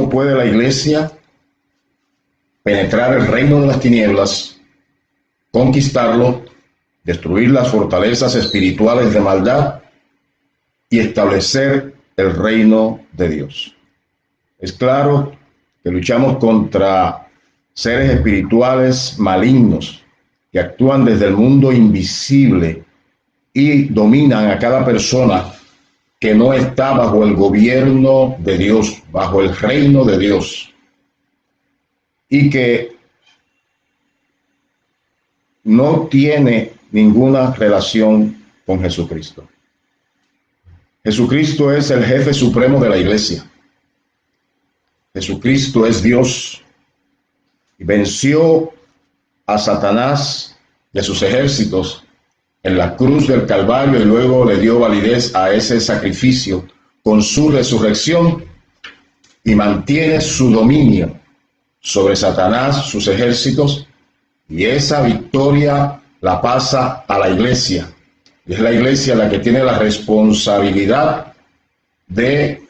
¿Cómo puede la iglesia penetrar el reino de las tinieblas, conquistarlo, destruir las fortalezas espirituales de maldad y establecer el reino de Dios? Es claro que luchamos contra seres espirituales malignos que actúan desde el mundo invisible y dominan a cada persona que no está bajo el gobierno de Dios, bajo el reino de Dios, y que no tiene ninguna relación con Jesucristo. Jesucristo es el jefe supremo de la iglesia. Jesucristo es Dios y venció a Satanás y a sus ejércitos en la cruz del Calvario y luego le dio validez a ese sacrificio con su resurrección y mantiene su dominio sobre Satanás, sus ejércitos, y esa victoria la pasa a la iglesia. Y es la iglesia la que tiene la responsabilidad de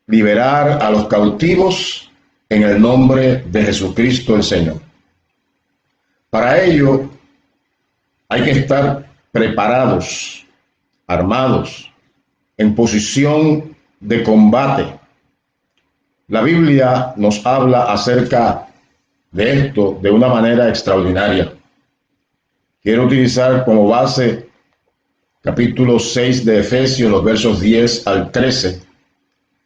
liberar a los cautivos en el nombre de Jesucristo el Señor. Para ello hay que estar preparados, armados, en posición de combate. La Biblia nos habla acerca de esto de una manera extraordinaria. Quiero utilizar como base capítulo 6 de Efesios, los versos 10 al 13,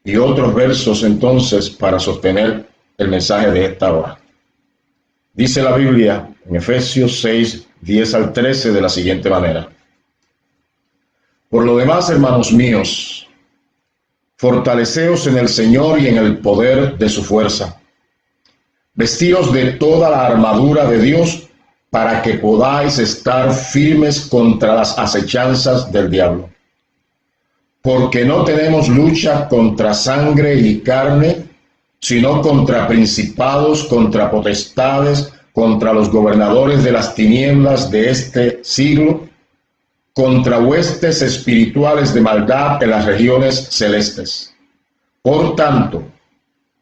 y otros versos entonces para sostener el mensaje de esta hora. Dice la Biblia en Efesios 6, 10 al 13 de la siguiente manera: Por lo demás, hermanos míos, fortaleceos en el Señor y en el poder de su fuerza. Vestíos de toda la armadura de Dios para que podáis estar firmes contra las acechanzas del diablo. Porque no tenemos lucha contra sangre y carne, sino contra principados, contra potestades, contra los gobernadores de las tinieblas de este siglo, contra huestes espirituales de maldad en las regiones celestes. Por tanto,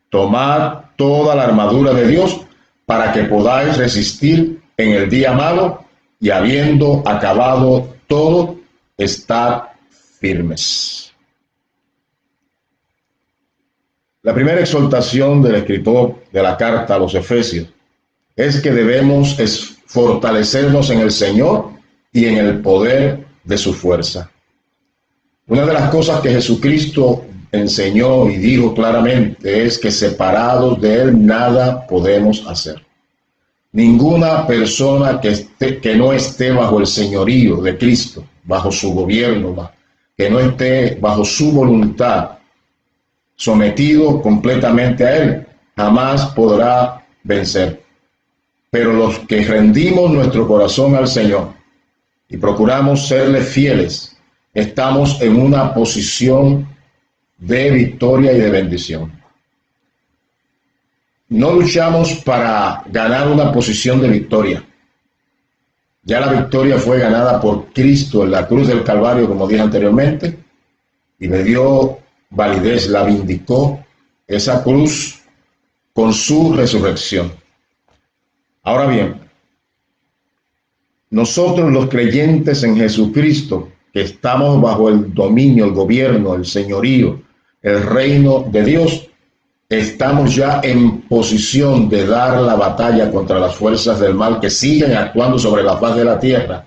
tomad toda la armadura de Dios para que podáis resistir en el día malo y habiendo acabado todo, estad firmes. La primera exhortación del escritor de la carta a los Efesios es que debemos fortalecernos en el Señor y en el poder de su fuerza. Una de las cosas que Jesucristo enseñó y dijo claramente es que separados de Él nada podemos hacer. Ninguna persona que no esté bajo el señorío de Cristo, bajo su gobierno, que no esté bajo su voluntad, sometido completamente a Él, jamás podrá vencer. Pero los que rendimos nuestro corazón al Señor y procuramos serle fieles, estamos en una posición de victoria y de bendición. No luchamos para ganar una posición de victoria. Ya la victoria fue ganada por Cristo en la cruz del Calvario, como dije anteriormente, y le dio validez, la vindicó esa cruz con su resurrección. Ahora bien, nosotros los creyentes en Jesucristo, que estamos bajo el dominio, el gobierno, el señorío, el reino de Dios, estamos ya en posición de dar la batalla contra las fuerzas del mal que siguen actuando sobre la faz de la tierra,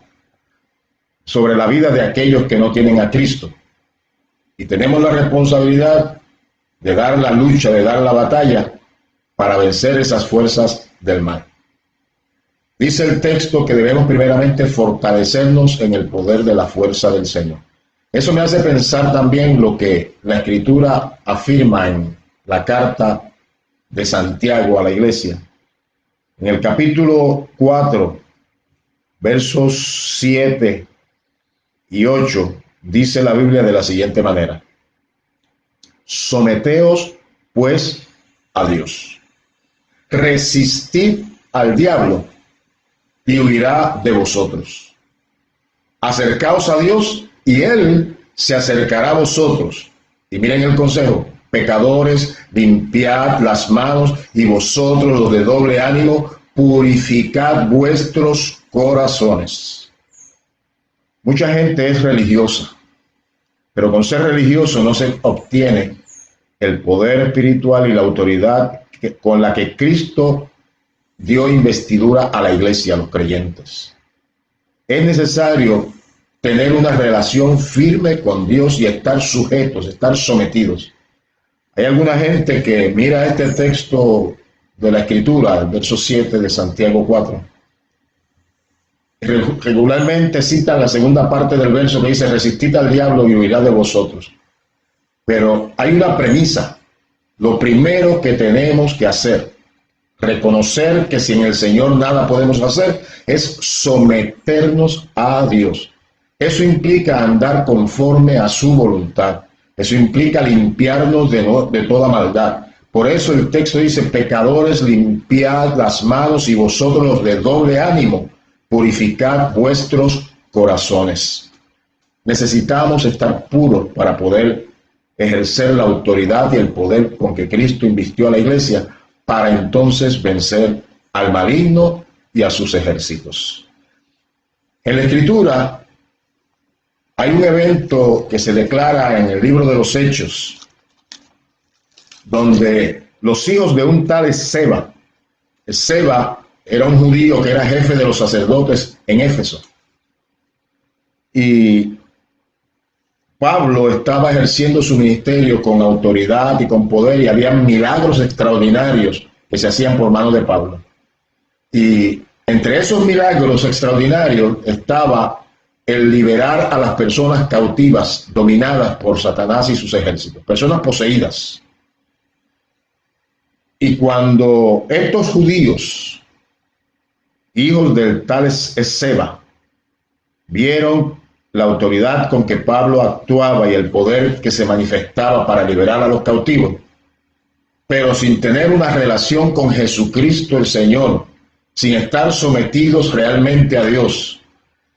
sobre la vida de aquellos que no tienen a Cristo. Y tenemos la responsabilidad de dar la lucha, de dar la batalla para vencer esas fuerzas del mal. Dice el texto que debemos primeramente fortalecernos en el poder de la fuerza del Señor. Eso me hace pensar también lo que la Escritura afirma en la carta de Santiago a la iglesia. En el capítulo 4, versos 7 y 8, dice la Biblia de la siguiente manera: Someteos, pues, a Dios. Resistid al diablo y huirá de vosotros. Acercaos a Dios y Él se acercará a vosotros. Y miren el consejo: pecadores, limpiad las manos, y vosotros los de doble ánimo, purificad vuestros corazones. Mucha gente es religiosa, pero con ser religioso no se obtiene el poder espiritual y la autoridad con la que Cristo dio investidura a la iglesia, a los creyentes. Es necesario tener una relación firme con Dios y estar sujetos, estar sometidos. Hay alguna gente que mira este texto de la Escritura, el verso 7 de Santiago 4. Regularmente citan la segunda parte del verso que dice: resistid al diablo y huirá de vosotros. Pero hay una premisa. Lo primero que tenemos que hacer, reconocer que sin el Señor nada podemos hacer, es someternos a Dios. Eso implica andar conforme a su voluntad. Eso implica limpiarnos de toda maldad. Por eso el texto dice: pecadores, limpiad las manos, y vosotros los de doble ánimo, purificad vuestros corazones. Necesitamos estar puros para poder ejercer la autoridad y el poder con que Cristo invistió a la iglesia, para entonces vencer al maligno y a sus ejércitos. En la Escritura hay un evento que se declara en el libro de los Hechos, donde los hijos de un tal Esceva era un judío que era jefe de los sacerdotes en Éfeso, y Pablo estaba ejerciendo su ministerio con autoridad y con poder, y había milagros extraordinarios que se hacían por mano de Pablo. Y entre esos milagros extraordinarios estaba el liberar a las personas cautivas, dominadas por Satanás y sus ejércitos, personas poseídas. Y cuando estos judíos, hijos del tal Esceva, vieron la autoridad con que Pablo actuaba y el poder que se manifestaba para liberar a los cautivos, pero sin tener una relación con Jesucristo el Señor, sin estar sometidos realmente a Dios,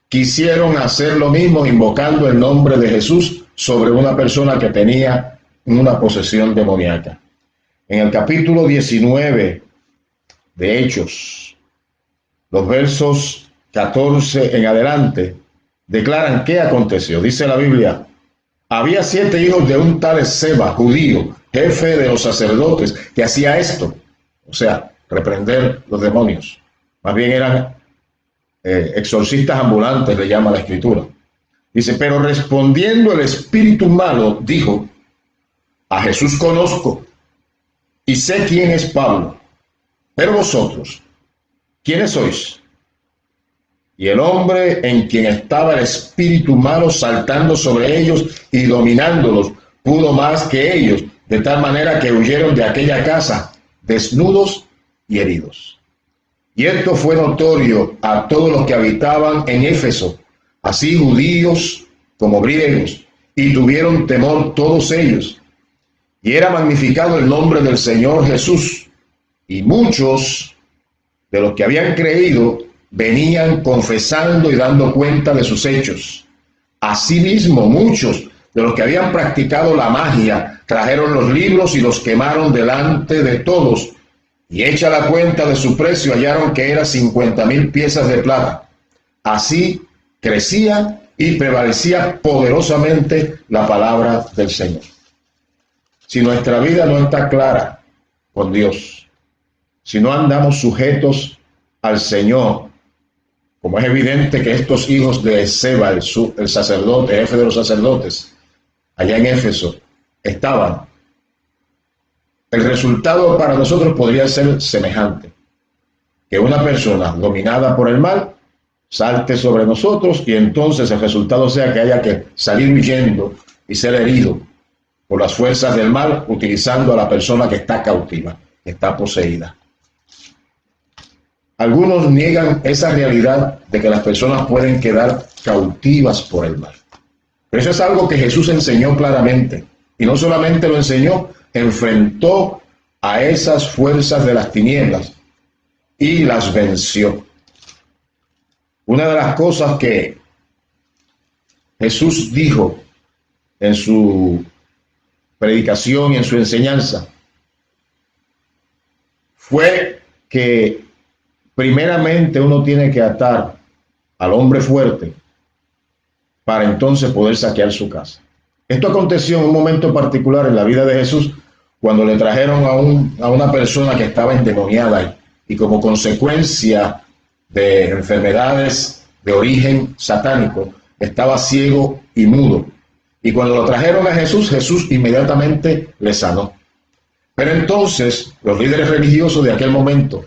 quisieron hacer lo mismo invocando el nombre de Jesús sobre una persona que tenía una posesión demoníaca. En el capítulo 19 de Hechos, los versos 14 en adelante, declaran qué aconteció. Dice la Biblia: había 7 hijos de un tal Esceva, judío, jefe de los sacerdotes, que hacía esto, o sea, reprender los demonios. Más bien eran exorcistas ambulantes, le llama la Escritura. Dice: pero respondiendo el espíritu malo, dijo: a Jesús conozco y sé quién es Pablo, pero vosotros, ¿quiénes sois? Y el hombre en quien estaba el espíritu malo saltando sobre ellos y dominándolos, pudo más que ellos, de tal manera que huyeron de aquella casa, desnudos y heridos. Y esto fue notorio a todos los que habitaban en Éfeso, así judíos como griegos, y tuvieron temor todos ellos. Y era magnificado el nombre del Señor Jesús, y muchos de los que habían creído venían confesando y dando cuenta de sus hechos. Asimismo, muchos de los que habían practicado la magia trajeron los libros y los quemaron delante de todos, y hecha la cuenta de su precio hallaron que era 50,000 piezas de plata. Así crecía y prevalecía poderosamente la palabra del Señor. Si nuestra vida no está clara con Dios, si no andamos sujetos al Señor, como es evidente que estos hijos de Esceva, el sacerdote, jefe de los sacerdotes, allá en Éfeso, estaban, el resultado para nosotros podría ser semejante: que una persona dominada por el mal salte sobre nosotros, y entonces el resultado sea que haya que salir huyendo y ser herido por las fuerzas del mal, utilizando a la persona que está cautiva, que está poseída. Algunos niegan esa realidad de que las personas pueden quedar cautivas por el mal. Pero eso es algo que Jesús enseñó claramente. Y no solamente lo enseñó, enfrentó a esas fuerzas de las tinieblas y las venció. Una de las cosas que Jesús dijo en su predicación y en su enseñanza fue que primeramente uno tiene que atar al hombre fuerte para entonces poder saquear su casa. Esto aconteció en un momento particular en la vida de Jesús, cuando le trajeron a una persona que estaba endemoniada y como consecuencia de enfermedades de origen satánico, estaba ciego y mudo. Y cuando lo trajeron a Jesús, Jesús inmediatamente le sanó. Pero entonces los líderes religiosos de aquel momento,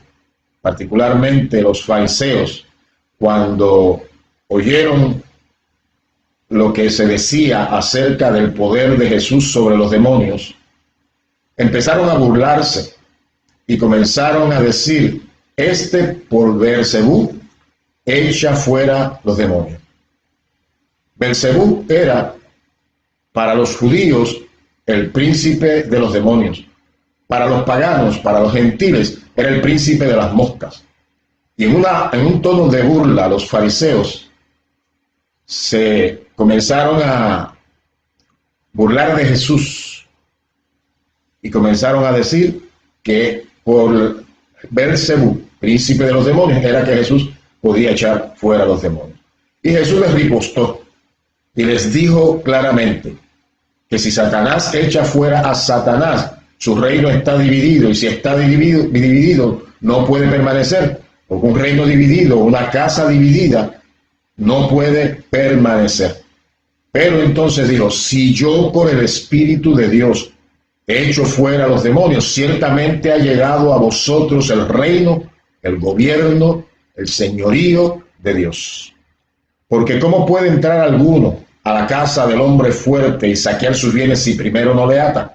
particularmente los fariseos, cuando oyeron lo que se decía acerca del poder de Jesús sobre los demonios, empezaron a burlarse y comenzaron a decir: por Beelzebú echa fuera los demonios. Beelzebú era para los judíos el príncipe de los demonios. Para los paganos, para los gentiles, era el príncipe de las moscas. Y en un tono de burla, los fariseos se comenzaron a burlar de Jesús y comenzaron a decir que por Beelzebú, príncipe de los demonios, era que Jesús podía echar fuera a los demonios. Y Jesús les ripostó y les dijo claramente que si Satanás echa fuera a Satanás, su reino está dividido, y si está dividido no puede permanecer, porque un reino dividido, una casa dividida, no puede permanecer. Pero entonces dijo: si yo por el Espíritu de Dios echo fuera a los demonios, ciertamente ha llegado a vosotros el reino, el gobierno, el señorío de Dios. Porque ¿cómo puede entrar alguno a la casa del hombre fuerte y saquear sus bienes si primero no le ata?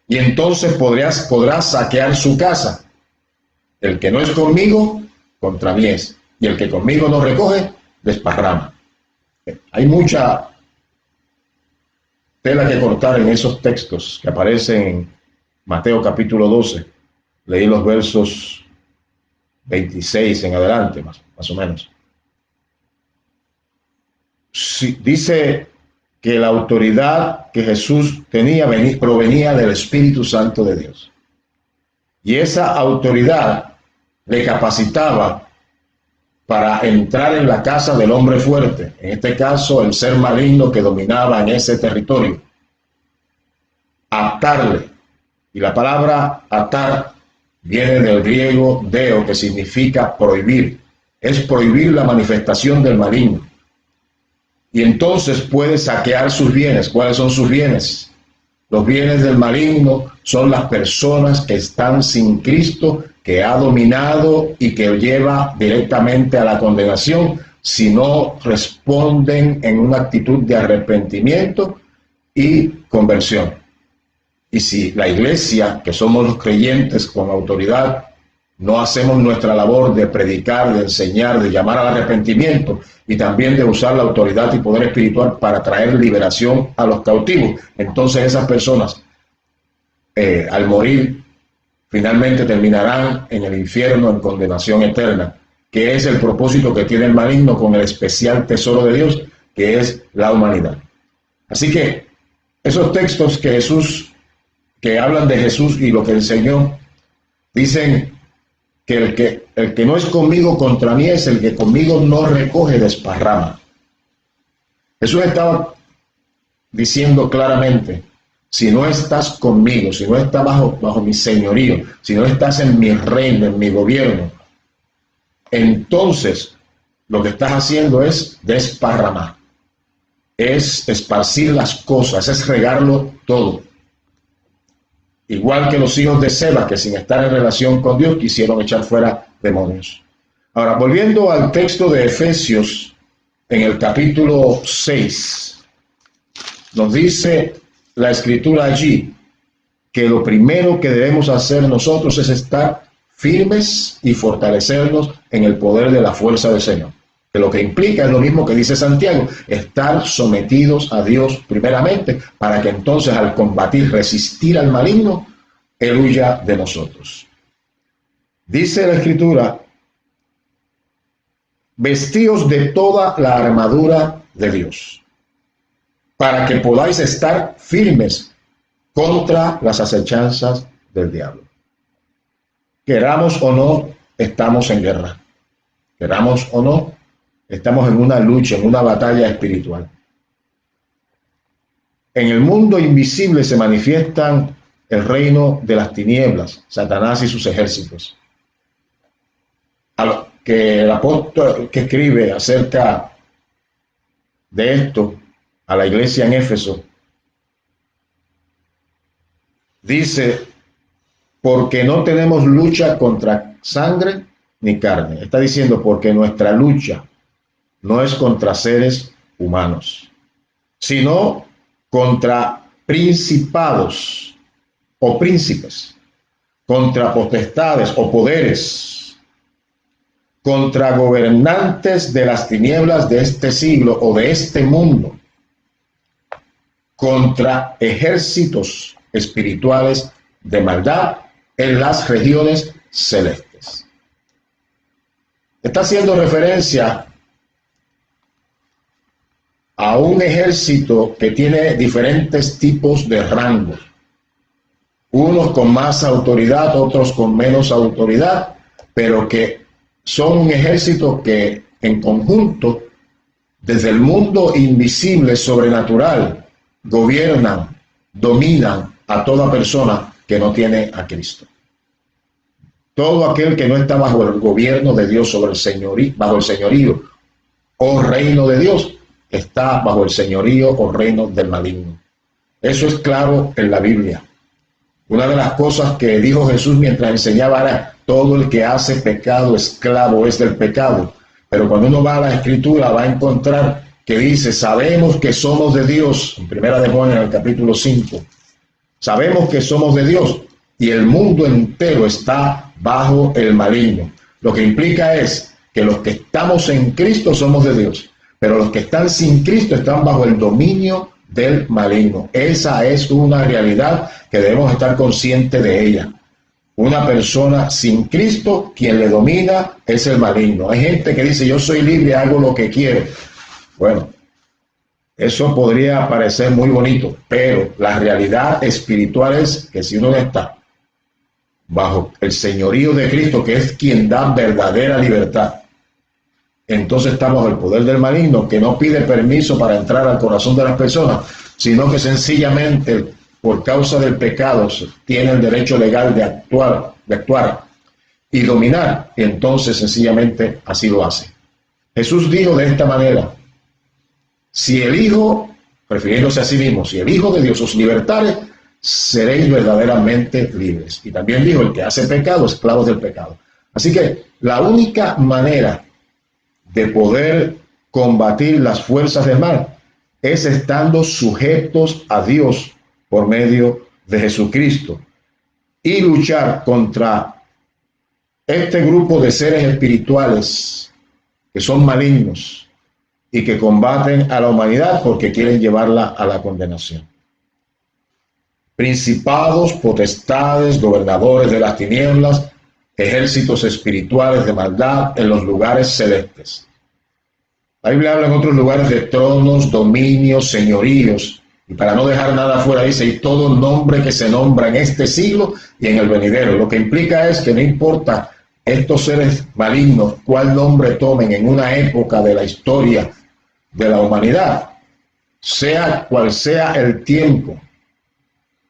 Y entonces podrá saquear su casa. El que no es conmigo, contra mí es. Y el que conmigo no recoge, desparrama. Hay mucha tela que cortar en esos textos que aparecen en Mateo capítulo 12. Leí los versos 26 en adelante, más o menos. Sí, dice que la autoridad que Jesús tenía provenía del Espíritu Santo de Dios. Y esa autoridad le capacitaba para entrar en la casa del hombre fuerte, en este caso el ser maligno que dominaba en ese territorio, atarle. Y la palabra atar viene del griego deo, que significa prohibir. Es prohibir la manifestación del maligno. Y entonces puede saquear sus bienes. ¿Cuáles son sus bienes? Los bienes del maligno son las personas que están sin Cristo, que ha dominado y que lleva directamente a la condenación si no responden en una actitud de arrepentimiento y conversión. Y si la iglesia, que somos los creyentes con autoridad, no hacemos nuestra labor de predicar, de enseñar, de llamar al arrepentimiento y también de usar la autoridad y poder espiritual para traer liberación a los cautivos, entonces esas personas al morir finalmente terminarán en el infierno en condenación eterna, que es el propósito que tiene el maligno con el especial tesoro de Dios, que es la humanidad. Así que esos textos que hablan de Jesús y lo que enseñó, dicen que el que no es conmigo contra mí es, el que conmigo no recoge desparrama. Jesús estaba diciendo claramente: si no estás conmigo, si no estás bajo mi señorío, si no estás en mi reino, en mi gobierno, entonces lo que estás haciendo es desparramar, es esparcir las cosas, es regarlo todo. Igual que los hijos de Seba, que sin estar en relación con Dios quisieron echar fuera demonios. Ahora, volviendo al texto de Efesios, en el capítulo 6, nos dice la escritura allí que lo primero que debemos hacer nosotros es estar firmes y fortalecernos en el poder de la fuerza del Señor. Que lo que implica es lo mismo que dice Santiago: estar sometidos a Dios primeramente, para que entonces al combatir, resistir al maligno, él huya de nosotros. Dice la escritura: vestíos de toda la armadura de Dios, para que podáis estar firmes contra las acechanzas del diablo. Queramos o no, estamos en guerra. Queramos o no, estamos en una lucha, en una batalla espiritual. En el mundo invisible se manifiestan el reino de las tinieblas, Satanás y sus ejércitos. A lo que el apóstol que escribe acerca de esto a la iglesia en Éfeso, dice, porque no tenemos lucha contra sangre ni carne. Está diciendo, porque nuestra lucha no es contra seres humanos, sino contra principados o príncipes, contra potestades o poderes, contra gobernantes de las tinieblas de este siglo o de este mundo, contra ejércitos espirituales de maldad en las regiones celestes. Está haciendo referencia a un ejército que tiene diferentes tipos de rangos, unos con más autoridad, otros con menos autoridad, pero que son un ejército que en conjunto, desde el mundo invisible, sobrenatural, gobiernan, dominan a toda persona que no tiene a Cristo. Todo aquel que no está bajo el gobierno de Dios, sobre el señorío, bajo el señorío o reino de Dios, está bajo el señorío o reino del maligno. Eso es claro en la Biblia. Una de las cosas que dijo Jesús mientras enseñaba era, todo el que hace pecado, esclavo es del pecado. Pero cuando uno va a la Escritura, va a encontrar que dice, sabemos que somos de Dios, en Primera de Juan, en el capítulo 5, sabemos que somos de Dios y el mundo entero está bajo el maligno. Lo que implica es que los que estamos en Cristo somos de Dios, pero los que están sin Cristo están bajo el dominio del maligno. Esa es una realidad que debemos estar conscientes de ella. Una persona sin Cristo, quien le domina es el maligno. Hay gente que dice, yo soy libre, hago lo que quiero. Bueno, eso podría parecer muy bonito, pero la realidad espiritual es que si uno está bajo el señorío de Cristo, que es quien da verdadera libertad, entonces estamos bajo el poder del maligno, que no pide permiso para entrar al corazón de las personas, sino que sencillamente, por causa del pecado, tiene el derecho legal de actuar y dominar, y entonces sencillamente así lo hace. Jesús dijo de esta manera, si el Hijo, refiriéndose a sí mismo, si el Hijo de Dios os libertare, seréis verdaderamente libres. Y también dijo, el que hace pecado, esclavo del pecado. Así que la única manera de poder combatir las fuerzas del mal es estando sujetos a Dios por medio de Jesucristo y luchar contra este grupo de seres espirituales que son malignos y que combaten a la humanidad porque quieren llevarla a la condenación. Principados, potestades, gobernadores de las tinieblas, ejércitos espirituales de maldad en los lugares celestes. La Biblia habla en otros lugares de tronos, dominios, señoríos, y para no dejar nada fuera dice, y todo nombre que se nombra en este siglo y en el venidero. Lo que implica es que no importa estos seres malignos cuál nombre tomen en una época de la historia de la humanidad, sea cual sea el tiempo,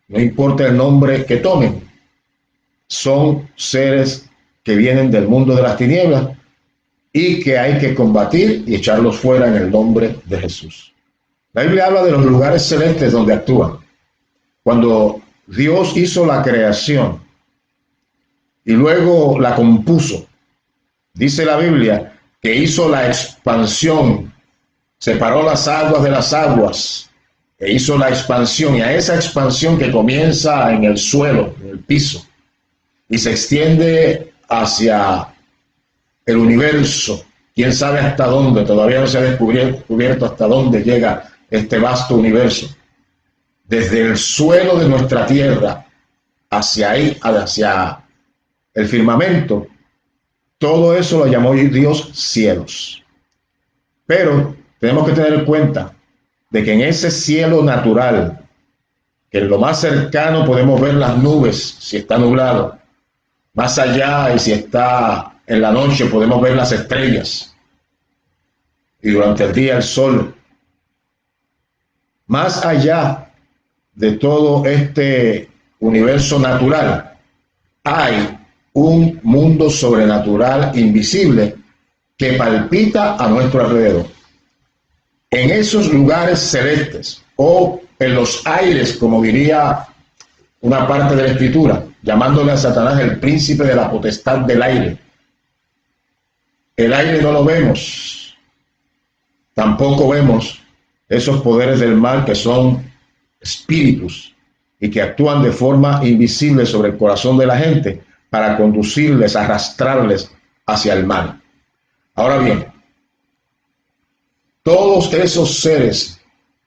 no importa el nombre que tomen, son seres que vienen del mundo de las tinieblas y que hay que combatir y echarlos fuera en el nombre de Jesús. La Biblia habla de los lugares celestes donde actúan. Cuando Dios hizo la creación y luego la compuso, dice la Biblia que hizo la expansión, separó las aguas de las aguas, e hizo la expansión, y a esa expansión que comienza en el suelo, en el piso, y se extiende hacia el universo, quién sabe hasta dónde, todavía no se ha descubierto hasta dónde llega este vasto universo, desde el suelo de nuestra tierra hacia ahí, hacia el firmamento, todo eso lo llamó Dios cielos. Pero tenemos que tener en cuenta de que en ese cielo natural, que en lo más cercano podemos ver las nubes si está nublado. Más allá, y si está en la noche, podemos ver las estrellas. Y durante el día el sol. Más allá de todo este universo natural, hay un mundo sobrenatural invisible que palpita a nuestro alrededor. En esos lugares celestes, o en los aires, como diría una parte de la Escritura, llamándole a Satanás el príncipe de la potestad del aire. El aire no lo vemos, tampoco vemos esos poderes del mal que son espíritus y que actúan de forma invisible sobre el corazón de la gente para conducirles, arrastrarles hacia el mal. Ahora bien, todos esos seres,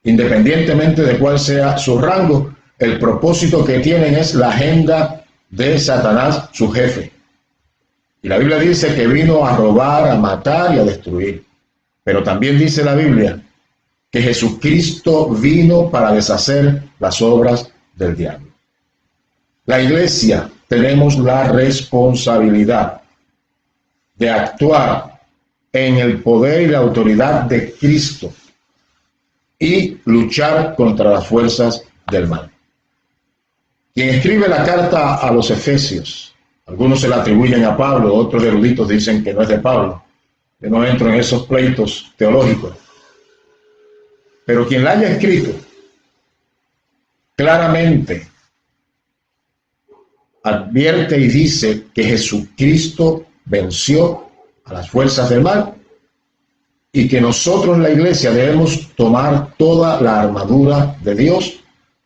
independientemente de cuál sea su rango, el propósito que tienen es la agenda de Satanás, su jefe. Y la Biblia dice que vino a robar, a matar y a destruir. Pero también dice la Biblia que Jesucristo vino para deshacer las obras del diablo. La iglesia tenemos la responsabilidad de actuar en el poder y la autoridad de Cristo y luchar contra las fuerzas del mal. Quien escribe la carta a los Efesios, algunos se la atribuyen a Pablo, otros eruditos dicen que no es de Pablo. Yo no entro en esos pleitos teológicos. Pero quien la haya escrito, claramente advierte y dice que Jesucristo venció a las fuerzas del mal y que nosotros en la iglesia debemos tomar toda la armadura de Dios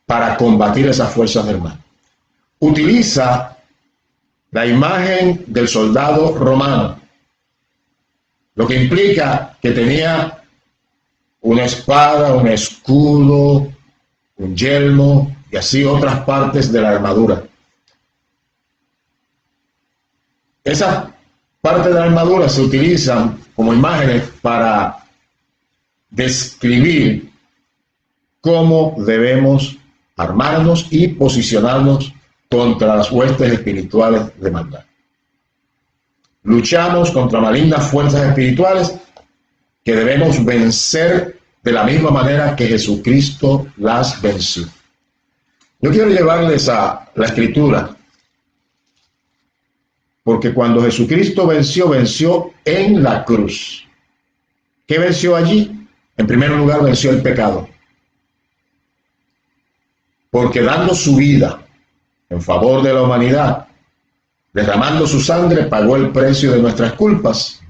para combatir esas fuerzas del mal. Utiliza la imagen del soldado romano, lo que implica que tenía una espada, un escudo, un yelmo y así otras partes de la armadura. Esas partes de la armadura se utilizan como imágenes para describir cómo debemos armarnos y posicionarnos contra las huestes espirituales de maldad. Luchamos contra malignas fuerzas espirituales que debemos vencer de la misma manera que Jesucristo las venció. Yo quiero llevarles a la Escritura, porque cuando Jesucristo venció en la cruz. ¿Qué venció allí? En primer lugar, venció el pecado. Porque dando su vida en favor de la humanidad, derramando su sangre, pagó el precio de nuestras culpas,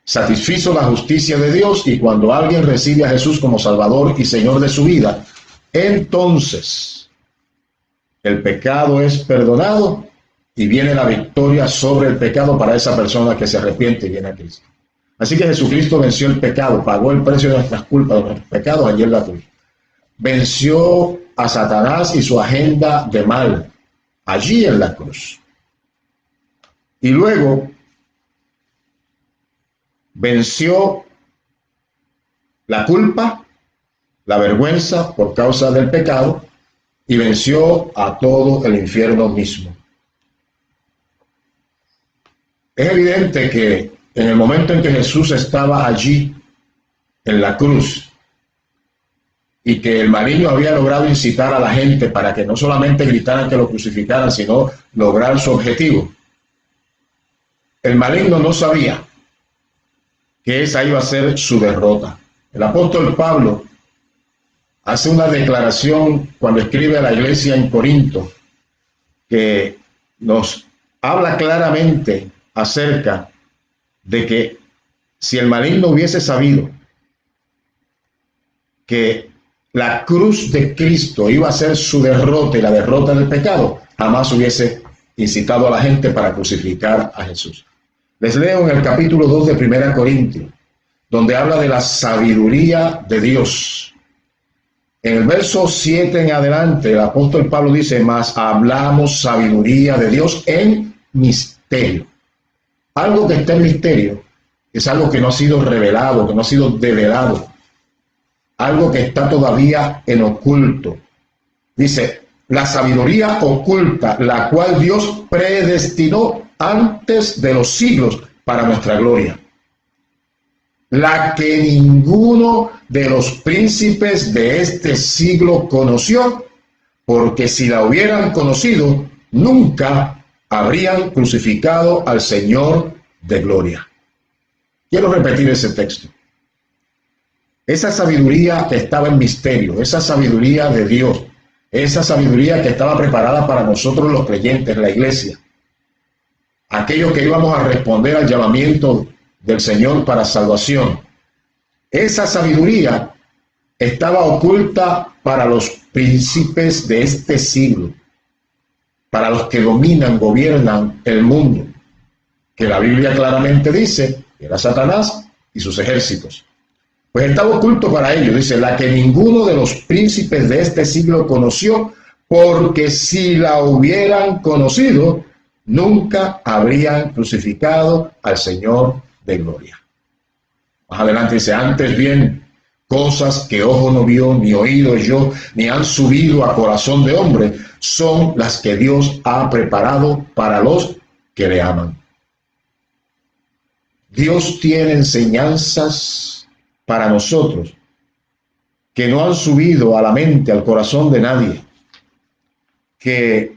satisfizo la justicia de Dios, y cuando alguien recibe a Jesús como Salvador y Señor de su vida, entonces el pecado es perdonado y viene la victoria sobre el pecado para esa persona que se arrepiente y viene a Cristo. Así que Jesucristo venció el pecado, pagó el precio de nuestras culpas, de nuestros pecados allí en la cruz. Venció a Satanás y su agenda de mal allí en la cruz. Y luego venció la culpa, la vergüenza por causa del pecado, y venció a todo el infierno mismo. Es evidente que en el momento en que Jesús estaba allí en la cruz y que el maligno había logrado incitar a la gente para que no solamente gritaran que lo crucificaran, sino lograr su objetivo, el maligno no sabía que esa iba a ser su derrota. El apóstol Pablo hace una declaración cuando escribe a la iglesia en Corinto que nos habla claramente acerca de que si el maligno hubiese sabido que la cruz de Cristo iba a ser su derrota y la derrota del pecado, jamás hubiese incitado a la gente para crucificar a Jesús. Les leo en el capítulo 2 de 1 Corintios, donde habla de la sabiduría de Dios. En el verso 7 en adelante, el apóstol Pablo dice: mas hablamos sabiduría de Dios en misterio. Algo que está en misterio es algo que no ha sido revelado, que no ha sido develado, algo que está todavía en oculto. Dice, la sabiduría oculta, la cual Dios predestinó antes de los siglos para nuestra gloria, la que ninguno de los príncipes de este siglo conoció, porque si la hubieran conocido, nunca habrían crucificado al Señor de gloria. Quiero repetir ese texto. Esa sabiduría que estaba en misterio, esa sabiduría de Dios, esa sabiduría que estaba preparada para nosotros los creyentes, la iglesia, aquellos que íbamos a responder al llamamiento del Señor para salvación. Esa sabiduría estaba oculta para los príncipes de este siglo, para los que dominan, gobiernan el mundo, que la Biblia claramente dice que era Satanás y sus ejércitos. Pues estaba oculto para ellos, dice, la que ninguno de los príncipes de este siglo conoció, porque si la hubieran conocido, nunca habrían crucificado al Señor de gloria. Más adelante dice, antes bien, cosas que ojo no vio, ni oído yo, ni han subido a corazón de hombre, son las que Dios ha preparado para los que le aman. Dios tiene enseñanzas para nosotros que no han subido a la mente, al corazón de nadie, que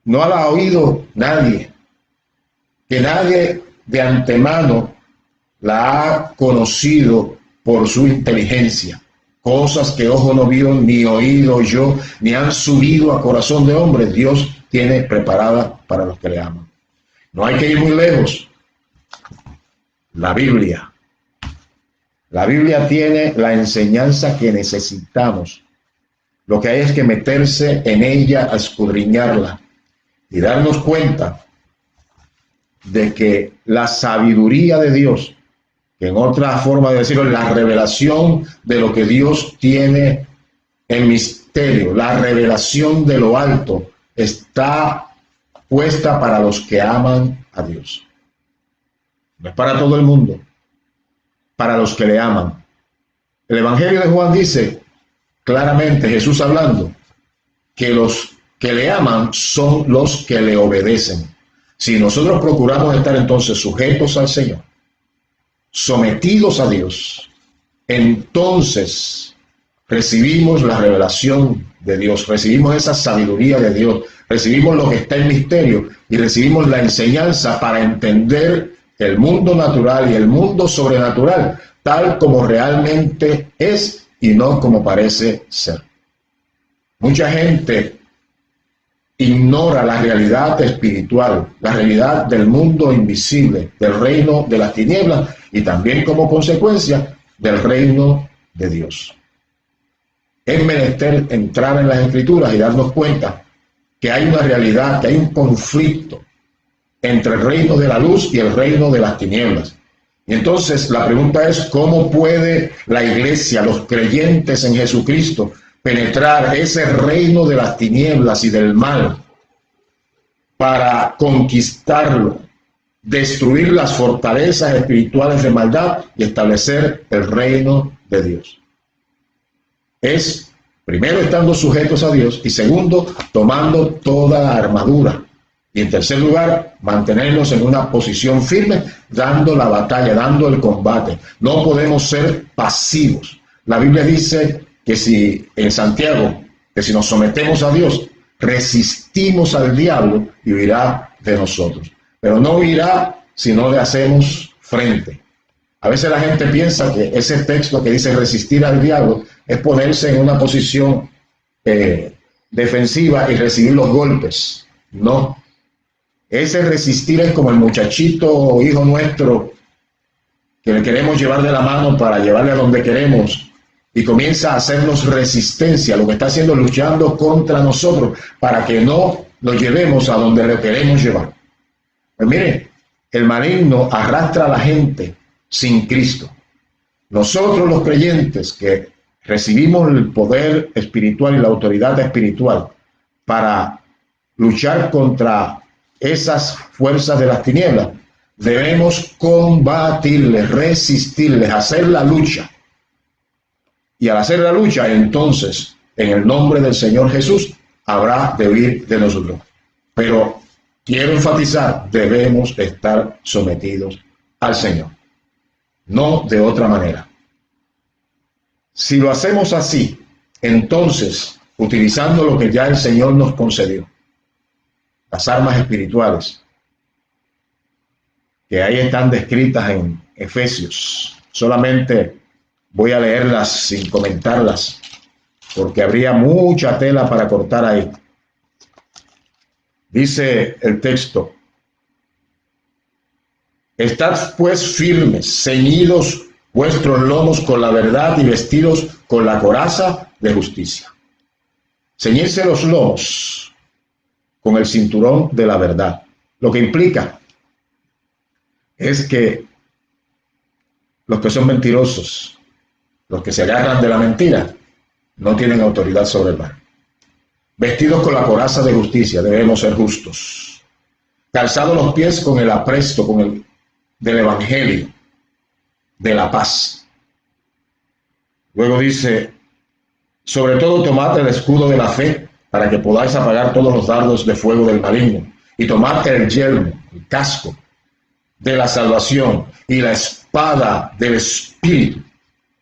no la ha oído nadie, que nadie de antemano la ha conocido por su inteligencia. Cosas que ojo no vio, ni oído yo, ni han subido a corazón de hombre, Dios tiene preparada para los que le aman. No hay que ir muy lejos. La Biblia tiene la enseñanza que necesitamos. Lo que hay es que meterse en ella, a escudriñarla y darnos cuenta de que la sabiduría de Dios, que en otra forma de decirlo, la revelación de lo que Dios tiene en misterio, la revelación de lo alto, está puesta para los que aman a Dios. No es para todo el mundo, para los que le aman. El Evangelio de Juan dice claramente, Jesús hablando, que los que le aman son los que le obedecen. Si nosotros procuramos estar entonces sujetos al Señor, sometidos a Dios, entonces recibimos la revelación de Dios, recibimos esa sabiduría de Dios, recibimos lo que está en misterio y recibimos la enseñanza para entender el mundo natural y el mundo sobrenatural tal como realmente es y no como parece ser. Mucha gente ignora la realidad espiritual, la realidad del mundo invisible, del reino de las tinieblas y también como consecuencia del reino de Dios. Es menester entrar en las Escrituras y darnos cuenta que hay una realidad, que hay un conflicto entre el reino de la luz y el reino de las tinieblas. Y entonces la pregunta es, ¿cómo puede la iglesia, los creyentes en Jesucristo, penetrar ese reino de las tinieblas y del mal para conquistarlo, destruir las fortalezas espirituales de maldad y establecer el reino de Dios? Es, primero, estando sujetos a Dios y segundo, tomando toda la armadura. Y en tercer lugar, mantenernos en una posición firme, dando la batalla, dando el combate. No podemos ser pasivos. La Biblia dice que si, en Santiago, que si nos sometemos a Dios, resistimos al diablo y huirá de nosotros. Pero no huirá si no le hacemos frente. A veces la gente piensa que ese texto que dice resistir al diablo es ponerse en una posición defensiva y recibir los golpes. No. Ese resistir es como el muchachito hijo nuestro que le queremos llevar de la mano para llevarle a donde queremos y comienza a hacernos resistencia. Lo que está haciendo es luchando contra nosotros para que no lo llevemos a donde le queremos llevar. Pues mire, el maligno arrastra a la gente sin Cristo. Nosotros los creyentes que recibimos el poder espiritual y la autoridad espiritual para luchar contra esas fuerzas de las tinieblas, debemos combatirles, resistirles, hacer la lucha. Y al hacer la lucha, entonces en el nombre del Señor Jesús, habrá de huir de nosotros. Pero quiero enfatizar, debemos estar sometidos al Señor, no de otra manera. Si lo hacemos así, entonces, utilizando lo que ya el Señor nos concedió, las armas espirituales, que ahí están descritas en Efesios, solamente voy a leerlas sin comentarlas, porque habría mucha tela para cortar ahí. Dice el texto: estad pues firmes, ceñidos vuestros lomos con la verdad y vestidos con la coraza de justicia. Ceñirse los lomos con el cinturón de la verdad, lo que implica es que los que son mentirosos, los que se agarran de la mentira, no tienen autoridad sobre el mal. Vestidos con la coraza de justicia, debemos ser justos. Calzados los pies con el apresto del evangelio de la paz. Luego dice: sobre todo tomad el escudo de la fe, para que podáis apagar todos los dardos de fuego del maligno, y tomad el yelmo, el casco de la salvación, y la espada del Espíritu,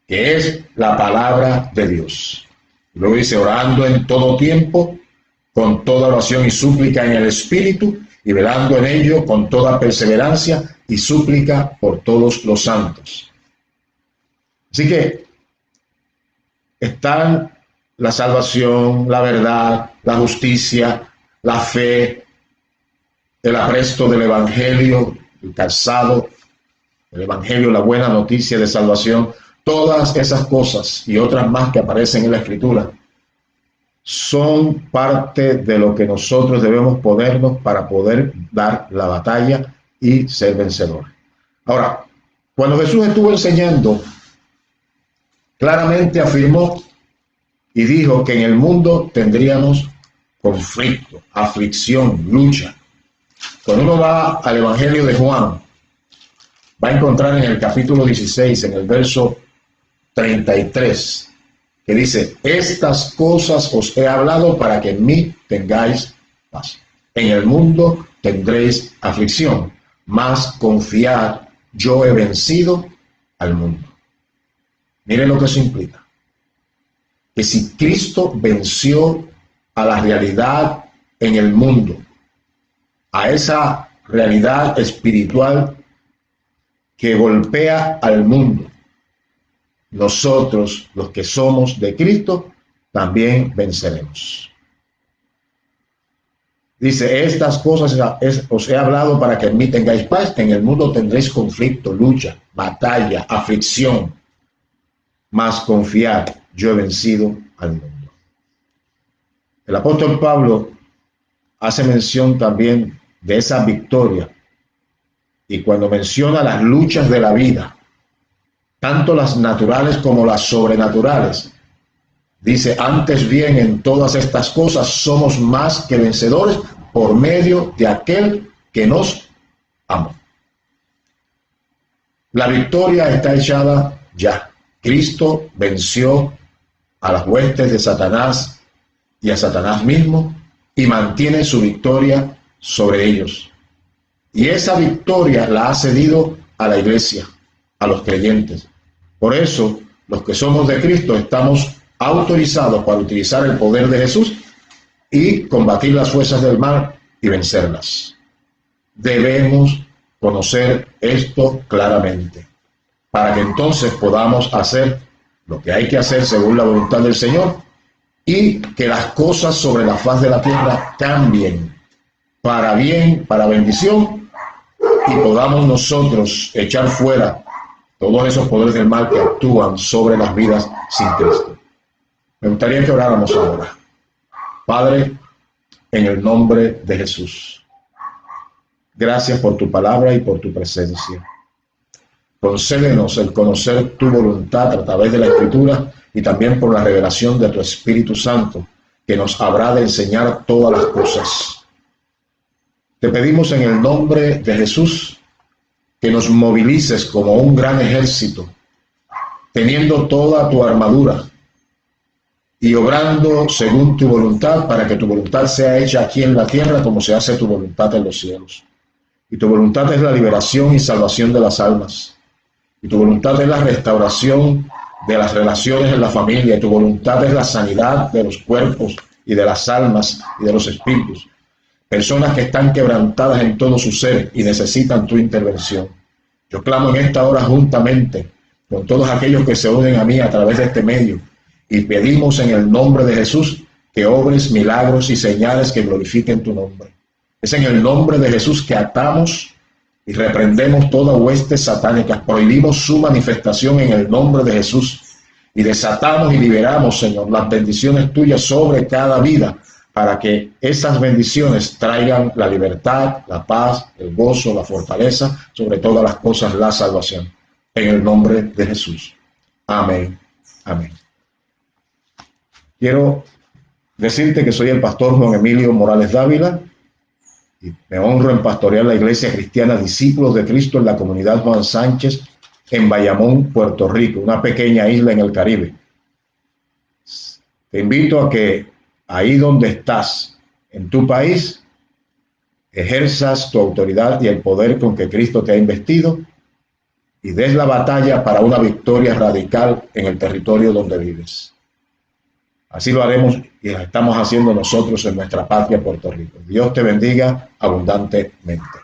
que es la palabra de Dios. Luego dice: orando en todo tiempo, con toda oración y súplica en el Espíritu, y velando en ello con toda perseverancia y súplica por todos los santos. Así que están la salvación, la verdad, la justicia, la fe, el apresto del evangelio, el calzado, el evangelio, la buena noticia de salvación. Todas esas cosas y otras más que aparecen en la Escritura son parte de lo que nosotros debemos ponernos para poder dar la batalla y ser vencedores. Ahora, cuando Jesús estuvo enseñando, claramente afirmó y dijo que en el mundo tendríamos conflicto, aflicción, lucha. Cuando uno va al Evangelio de Juan, va a encontrar en el capítulo 16, en el verso 33, que dice: estas cosas os he hablado para que en mí tengáis paz. En el mundo tendréis aflicción, mas confiad, yo he vencido al mundo. Miren lo que eso implica. Que si Cristo venció a la realidad en el mundo, a esa realidad espiritual que golpea al mundo, nosotros, los que somos de Cristo, también venceremos. Dice: estas cosas os he hablado para que en mí tengáis paz. En el mundo tendréis conflicto, lucha, batalla, aflicción. Mas confiad, yo he vencido al mundo. El apóstol Pablo hace mención también de esa victoria. Y cuando menciona las luchas de la vida, tanto las naturales como las sobrenaturales, dice: antes bien, en todas estas cosas somos más que vencedores por medio de aquel que nos amó. La victoria está echada ya. Cristo venció a las huestes de Satanás y a Satanás mismo, y mantiene su victoria sobre ellos. Y esa victoria la ha cedido a la iglesia, a los creyentes. Por eso, los que somos de Cristo estamos autorizados para utilizar el poder de Jesús y combatir las fuerzas del mal y vencerlas. Debemos conocer esto claramente, para que entonces podamos hacer lo que hay que hacer según la voluntad del Señor, y que las cosas sobre la faz de la tierra cambien para bien, para bendición, y podamos nosotros echar fuera todos esos poderes del mal que actúan sobre las vidas sin Cristo. Me gustaría que oráramos ahora. Padre, en el nombre de Jesús, gracias por tu palabra y por tu presencia. Concédenos el conocer tu voluntad a través de la Escritura y también por la revelación de tu Espíritu Santo, que nos habrá de enseñar todas las cosas. Te pedimos en el nombre de Jesús que nos movilices como un gran ejército, teniendo toda tu armadura y obrando según tu voluntad, para que tu voluntad sea hecha aquí en la tierra como se hace tu voluntad en los cielos. Y tu voluntad es la liberación y salvación de las almas. Y tu voluntad es la restauración de las relaciones en la familia. Y tu voluntad es la sanidad de los cuerpos y de las almas y de los espíritus. Personas que están quebrantadas en todo su ser y necesitan tu intervención. Yo clamo en esta hora juntamente con todos aquellos que se unen a mí a través de este medio y pedimos en el nombre de Jesús que obres milagros y señales que glorifiquen tu nombre. Es en el nombre de Jesús que atamos y reprendemos toda hueste satánica, prohibimos su manifestación en el nombre de Jesús y desatamos y liberamos, Señor, las bendiciones tuyas sobre cada vida, para que esas bendiciones traigan la libertad, la paz, el gozo, la fortaleza, sobre todas las cosas la salvación. En el nombre de Jesús. Amén. Amén. Quiero decirte que soy el pastor Juan Emilio Morales Dávila y me honro en pastorear la Iglesia Cristiana Discípulos de Cristo en la comunidad Juan Sánchez en Bayamón, Puerto Rico, una pequeña isla en el Caribe. Te invito a que ahí donde estás, en tu país, ejerzas tu autoridad y el poder con que Cristo te ha investido y des la batalla para una victoria radical en el territorio donde vives. Así lo haremos y lo estamos haciendo nosotros en nuestra patria, Puerto Rico. Dios te bendiga abundantemente.